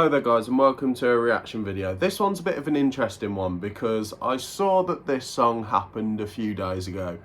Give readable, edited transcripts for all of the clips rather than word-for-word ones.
Hello there guys and welcome to a reaction video. This one's a bit of an interesting one because I saw that this song happened a few days ago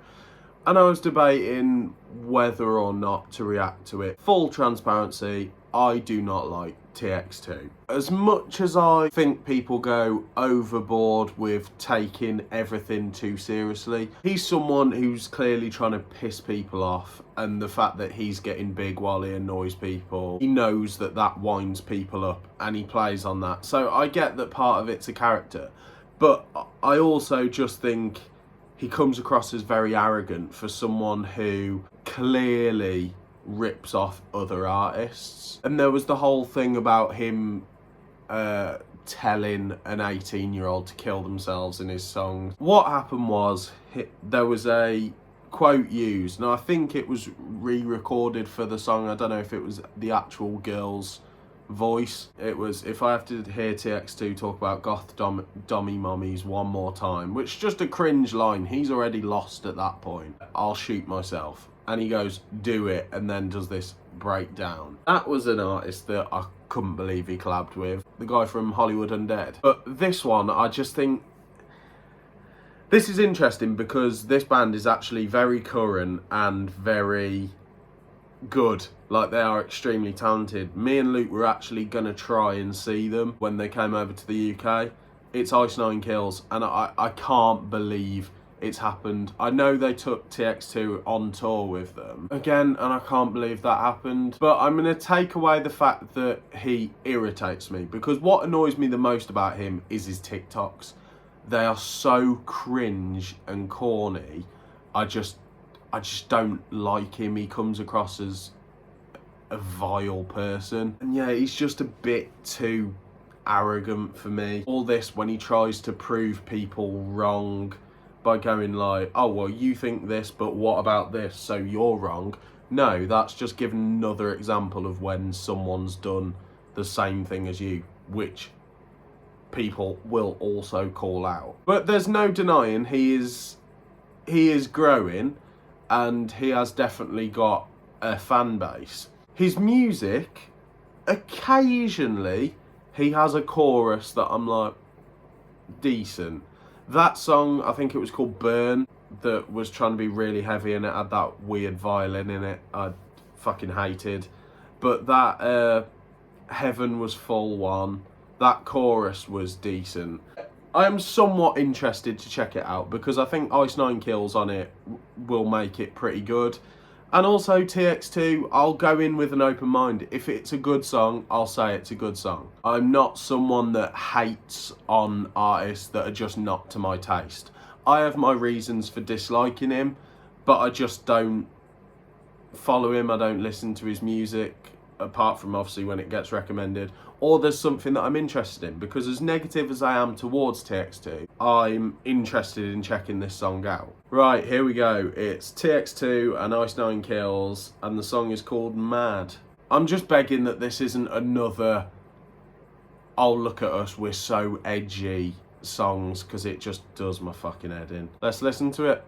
and I was debating whether or not to react to it. Full transparency, I do not like TX2. As much as I think people go overboard with taking everything too seriously, he's someone who's clearly trying to piss people off, and the fact that he's getting big while he annoys people, he knows that that winds people up and he plays on that. So I get that part of it's a character, but I also just think he comes across as very arrogant for someone who clearly rips off other artists. And there was the whole thing about him telling an 18-year-old to kill themselves in his songs. What happened was there was a quote used, and I think it was re-recorded for the song. I don't know if it was the actual girl's voice. It was, "If I have to hear TX2 talk about goth dummy mummies one more time," which is just a cringe line. He's already lost at that point. "I'll shoot myself." And he goes, "Do it," and then does this breakdown. That was an artist that I couldn't believe he collabed with. The guy from Hollywood Undead. But this one, I just think, this is interesting because this band is actually very current and very good. Like, they are extremely talented. Me and Luke were actually going to try and see them when they came over to the UK. It's Ice Nine Kills, and I can't believe it's happened. I know they took TX2 on tour with them again, and I can't believe that happened. But I'm going to take away the fact that he irritates me, because what annoys me the most about him is his TikToks. They are so cringe and corny. I just don't like him. He comes across as a vile person. And yeah, he's just a bit too arrogant for me. All this when he tries to prove people wrong by going like, "Oh, well, you think this, but what about this? So you're wrong." No, that's just giving another example of when someone's done the same thing as you, which people will also call out. But there's no denying he is growing, and he has definitely got a fan base. His music, occasionally, he has a chorus that I'm like, decent. That song, I think it was called Burn, that was trying to be really heavy, and it had that weird violin in it I fucking hated. But that Heaven Was Full one, that chorus was decent. I am somewhat interested to check it out because I think Ice Nine Kills on it will make it pretty good. And also TX2, I'll go in with an open mind. If it's a good song, I'll say it's a good song. I'm not someone that hates on artists that are just not to my taste. I have my reasons for disliking him, but I just don't follow him. I don't listen to his music, apart from obviously when it gets recommended, or there's something that I'm interested in. Because as negative as I am towards TX2, I'm interested in checking this song out. Right, here we go. It's TX2 and Ice Nine Kills, and the song is called Mad. I'm just begging that this isn't another "oh, look at us, we're so edgy" songs, because it just does my fucking head in. Let's listen to it.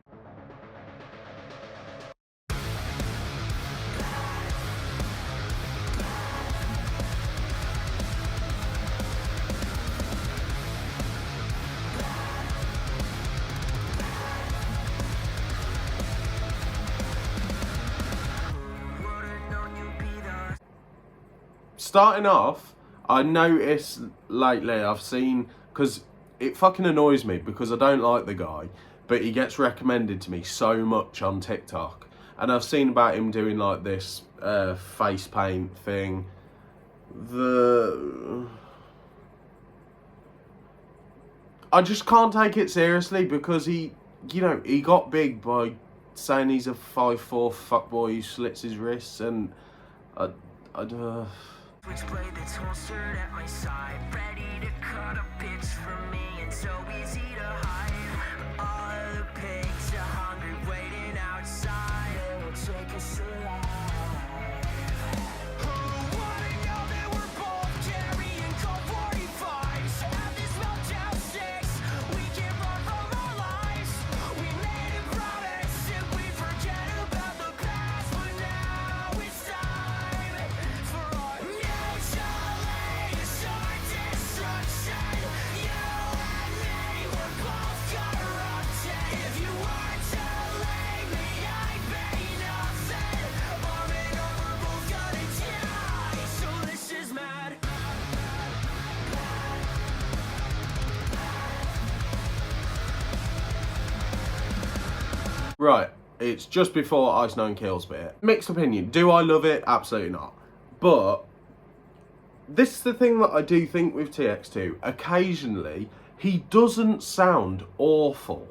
Starting off, I noticed lately, I've seen, because it fucking annoys me because I don't like the guy, but he gets recommended to me so much on TikTok. And I've seen about him doing like this face paint thing. I just can't take it seriously because he got big by saying he's a 5'4" fuckboy who slits his wrists, and Switchblade that's holstered at my side, ready to cut a bitch for me. It's so easy to hide. All the pigs are hungry, waiting outside. It will take us alive. Who wouldn't know that we're both carrying cold 45s? Have this meltdown six, we can't run from our lives. We made a promise and we forget about the past, but now it's time for our mutual Right, it's just before Ice Nine Kills bit. Mixed opinion. Do I love it? Absolutely not. But this is the thing that I do think with TX2. Occasionally, he doesn't sound awful.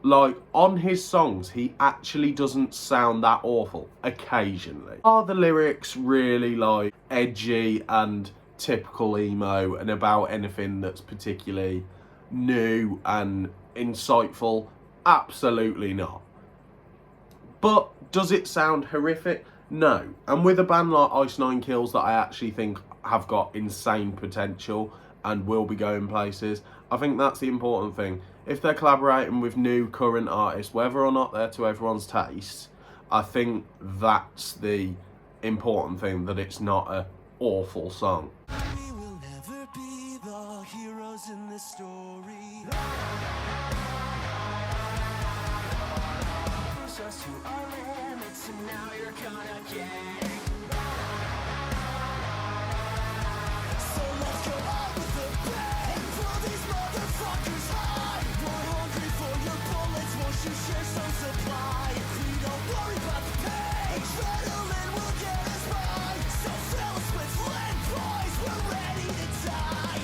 Like, on his songs, he actually doesn't sound that awful, occasionally. Are the lyrics really, like, edgy and typical emo and about anything that's particularly new and insightful? Absolutely not. But does it sound horrific? No. And with a band like Ice Nine Kills that I actually think have got insane potential and will be going places, I think that's the important thing. If they're collaborating with new current artists, whether or not they're to everyone's taste, I think that's the important thing, that it's not an awful song. We will never be the heroes in this story. Push us to our limits, and now you're gonna get. So let's go out with a bang. Pull these motherfuckers high. We're hungry for your bullets. Won't you share some supply? We don't worry about the pain. Adrenaline will get us by. So fill us with lead, boys. We're ready to die.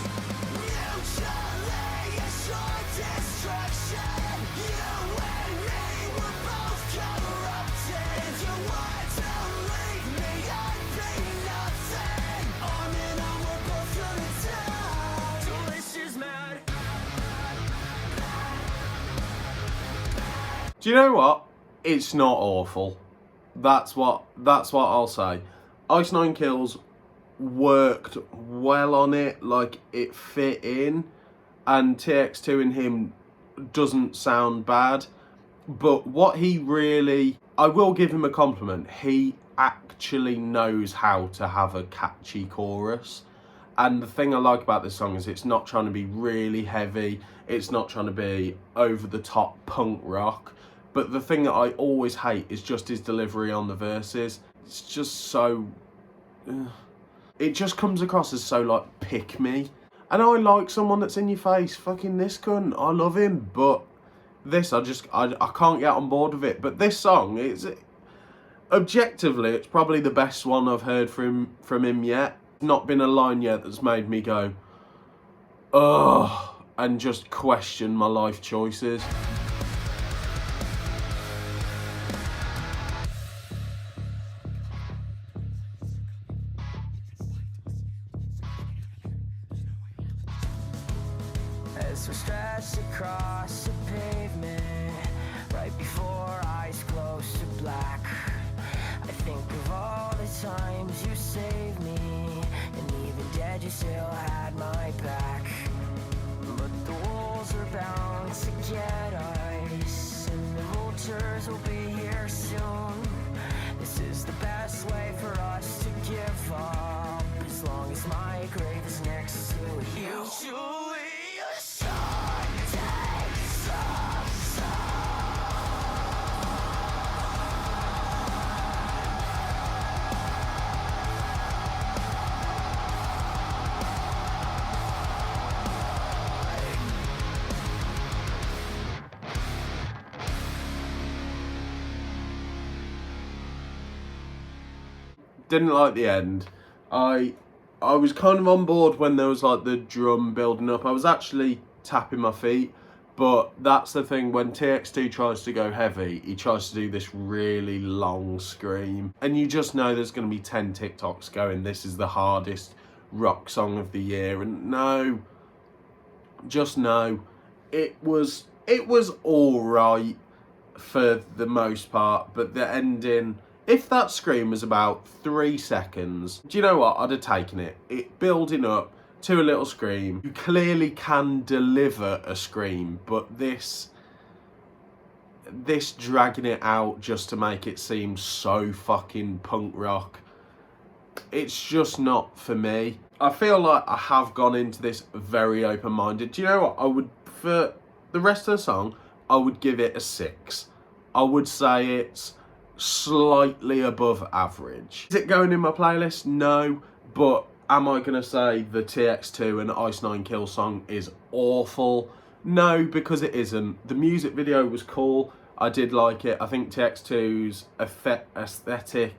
Mutually assured destruction. You and me, we're both corrupted. If you want to leave me, I'd be nothing. Arm in arm, we're both gonna die. Delicious mad. Do you know what? It's not awful. That's what I'll say. Ice Nine Kills worked well on it, like it fit in, and TX2 and him doesn't sound bad. But what he really, I will give him a compliment, he actually knows how to have a catchy chorus. And the thing I like about this song is it's not trying to be really heavy, it's not trying to be over the top punk rock. But the thing that I always hate is just his delivery on the verses. It's just so... it just comes across as so, like, pick me. And I like someone that's in your face. Fucking this cunt, I love him. But this, I can't get on board with it. But this song, objectively, it's probably the best one I've heard from him yet. Not been a line yet that's made me go, ugh, and just question my life choices. As we're stretched across the pavement, right before eyes close to black, I think of all the times you saved me, and even dead you still had my back. But the walls are bound to get us, and the vultures will be here soon. This is the best way for us to give up, as long as my grave is next to you. Usually didn't like the end. I was kind of on board when there was like the drum building up. I was actually tapping my feet, but that's the thing, when TX2 tries to go heavy, he tries to do this really long scream, and you just know there's going to be 10 TikToks going, this is the hardest rock song of the year. And no, just no, it was all right for the most part, but the ending, if that scream was about 3 seconds, do you know what? I'd have taken it. It building up to a little scream. You clearly can deliver a scream, but this dragging it out just to make it seem so fucking punk rock, it's just not for me. I feel like I have gone into this very open-minded. Do you know what? I would, for the rest of the song, I would give it a 6. I would say it's slightly above average. Is it going in my playlist? No, but am I going to say the TX2 and Ice Nine Kills song is awful? No, because it isn't. The music video was cool. I did like it. I think TX2's aesthetic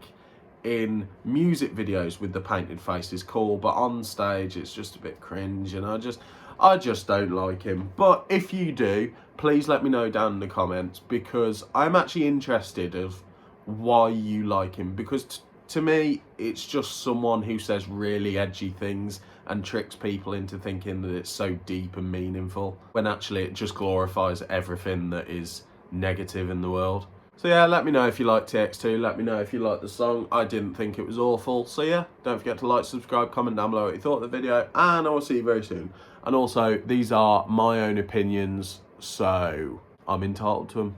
in music videos with the painted face is cool, but on stage it's just a bit cringe, and I just don't like him. But if you do, please let me know down in the comments, because I'm actually interested of why you like him, because to me it's just someone who says really edgy things and tricks people into thinking that it's so deep and meaningful, when actually it just glorifies everything that is negative in the world. So yeah, let me know if you like TX2, let me know if you like the song. I didn't think it was awful. So yeah, don't forget to like, subscribe, comment down below what you thought of the video, and I will see you very soon. And also, these are my own opinions, so I'm entitled to them.